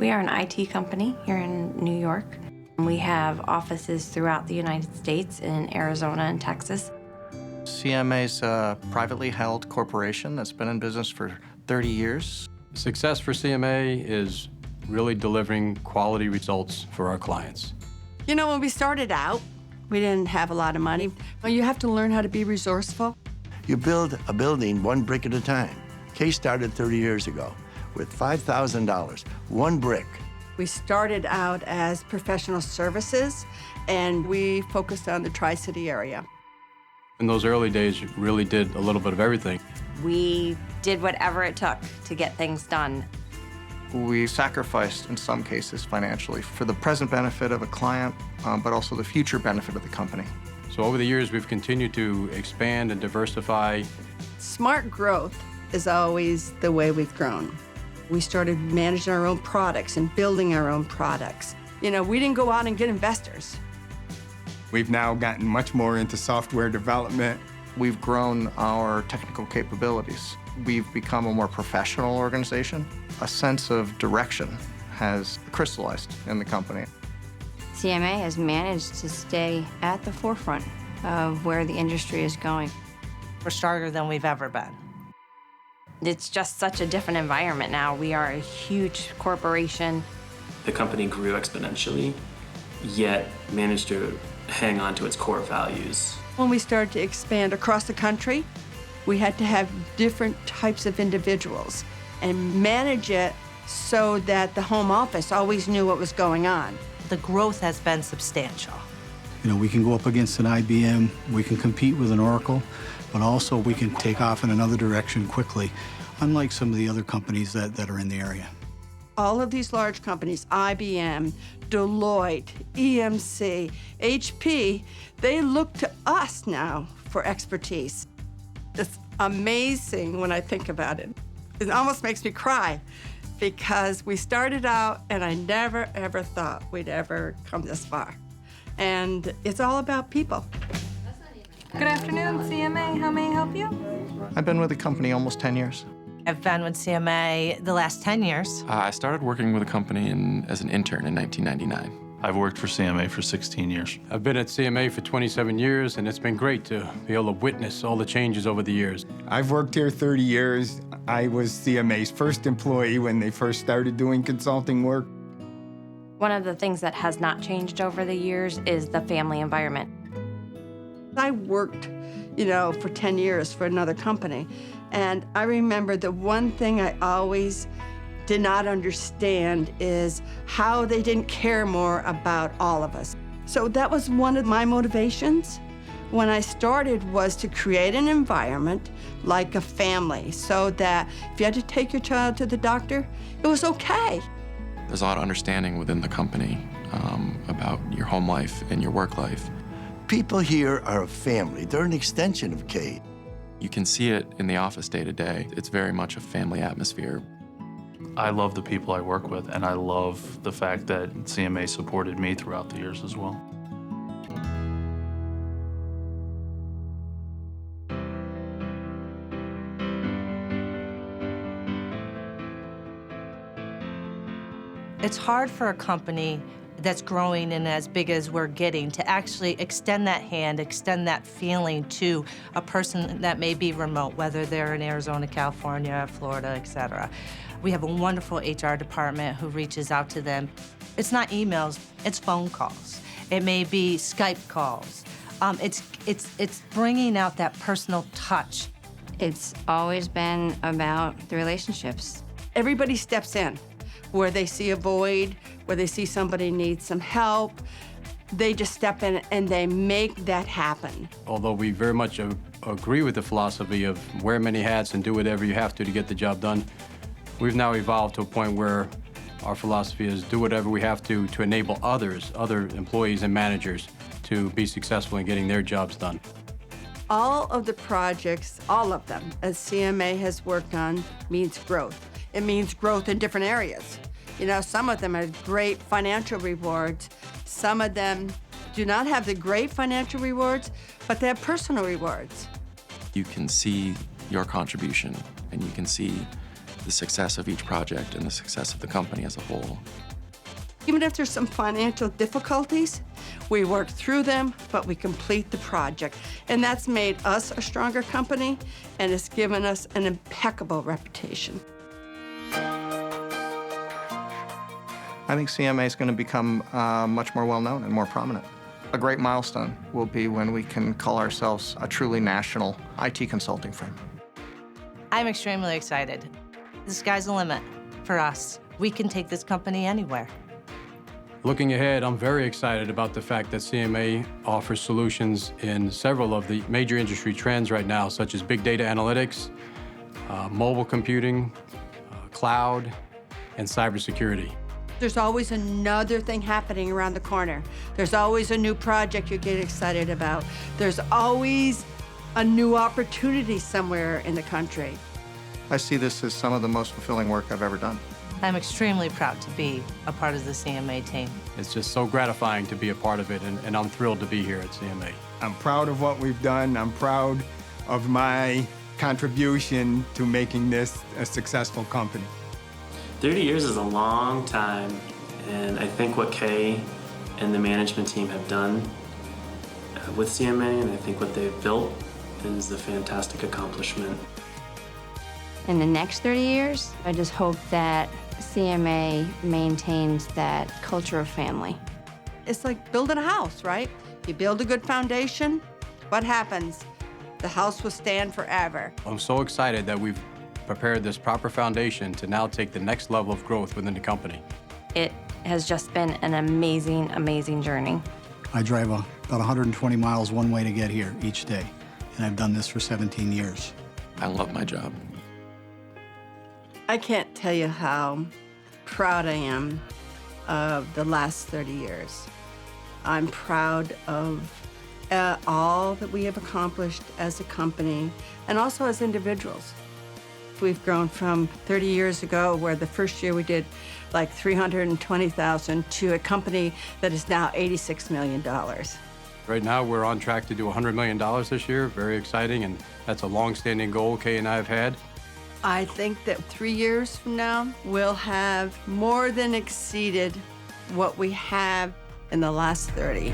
We are an IT company here in New York. We have offices throughout the United States in Arizona and Texas. CMA is a privately held corporation that's been in business for 30 years. Success for CMA is really delivering quality results for our clients. You know, when we started out, we didn't have a lot of money. Well, you have to learn how to be resourceful. You build a building one brick at a time. Kay started 30 years ago with $5,000, one brick. We started out as professional services, and we focused on the Tri-City area. In those early days, you really did a little bit of everything. We did whatever it took to get things done. We sacrificed, in some cases, financially for the present benefit of a client, but also the future benefit of the company. So over the years, we've continued to expand and diversify. Smart growth is always the way we've grown. We started managing our own products and building our own products. You know, we didn't go out and get investors. We've now gotten much more into software development. We've grown our technical capabilities. We've become a more professional organization. A sense of direction has crystallized in the company. CMA has managed to stay at the forefront of where the industry is going. We're stronger than we've ever been. It's just such a different environment now. We are a huge corporation. The company grew exponentially, yet managed to hang on to its core values. When we started to expand across the country, we had to have different types of individuals and manage it so that the home office always knew what was going on. The growth has been substantial. You know, we can go up against an IBM, we can compete with an Oracle, but also we can take off in another direction quickly, unlike some of the other companies that are in the area. All of these large companies, IBM, Deloitte, EMC, HP, they look to us now for expertise. It's amazing when I think about it. It almost makes me cry because we started out and I never, ever thought we'd ever come this far. And it's all about people. Good afternoon, CMA. How may I help you? I've been with the company almost 10 years. I've been with CMA the last 10 years. I started working with the company as an intern in 1999. I've worked for CMA for 16 years. I've been at CMA for 27 years, and it's been great to be able to witness all the changes over the years. I've worked here 30 years. I was CMA's first employee when they first started doing consulting work. One of the things that has not changed over the years is the family environment. I worked, you know, for 10 years for another company, and I remember the one thing I always did not understand is how they didn't care more about all of us. So that was one of my motivations when I started, was to create an environment like a family so that if you had to take your child to the doctor, it was okay. There's a lot of understanding within the company about your home life and your work life. People here are a family. They're an extension of Kay. You can see it in the office day to day. It's very much a family atmosphere. I love the people I work with, and I love the fact that CMA supported me throughout the years as well. It's hard for a company that's growing and as big as we're getting to actually extend that hand, extend that feeling to a person that may be remote, whether they're in Arizona, California, Florida, et cetera. We have a wonderful HR department who reaches out to them. It's not emails, it's phone calls. It may be Skype calls. It's bringing out that personal touch. It's always been about the relationships. Everybody steps in where they see a void, where they see somebody needs some help. They just step in and they make that happen. Although we very much agree with the philosophy of wear many hats and do whatever you have to get the job done, we've now evolved to a point where our philosophy is do whatever we have to enable others, other employees and managers, to be successful in getting their jobs done. All of the projects, all of them, as CMA has worked on, means growth. It means growth in different areas. You know, some of them have great financial rewards. Some of them do not have the great financial rewards, but they have personal rewards. You can see your contribution, and you can see the success of each project and the success of the company as a whole. Even if there's some financial difficulties, we work through them, but we complete the project. And that's made us a stronger company, and it's given us an impeccable reputation. I think CMA is going to become much more well-known and more prominent. A great milestone will be when we can call ourselves a truly national IT consulting firm. I'm extremely excited. The sky's the limit for us. We can take this company anywhere. Looking ahead, I'm very excited about the fact that CMA offers solutions in several of the major industry trends right now, such as big data analytics, mobile computing, cloud, and cybersecurity. There's always another thing happening around the corner. There's always a new project you get excited about. There's always a new opportunity somewhere in the country. I see this as some of the most fulfilling work I've ever done. I'm extremely proud to be a part of the CMA team. It's just so gratifying to be a part of it, and I'm thrilled to be here at CMA. I'm proud of what we've done. I'm proud of my contribution to making this a successful company. 30 years is a long time, and I think what Kay and the management team have done with CMA, and I think what they've built, is a fantastic accomplishment. In the next 30 years, I just hope that CMA maintains that culture of family. It's like building a house, right? You build a good foundation, what happens? The house will stand forever. I'm so excited that we've prepared this proper foundation to now take the next level of growth within the company. It has just been an amazing, amazing journey. I drive about 120 miles one way to get here each day, and I've done this for 17 years. I love my job. I can't tell you how proud I am of the last 30 years. I'm proud of all that we have accomplished as a company and also as individuals. We've grown from 30 years ago, where the first year we did like 320,000, to a company that is now $86 million. Right now, we're on track to do $100 million this year. Very exciting, and that's a long-standing goal Kay and I have had. I think that 3 years from now, we'll have more than exceeded what we have in the last 30.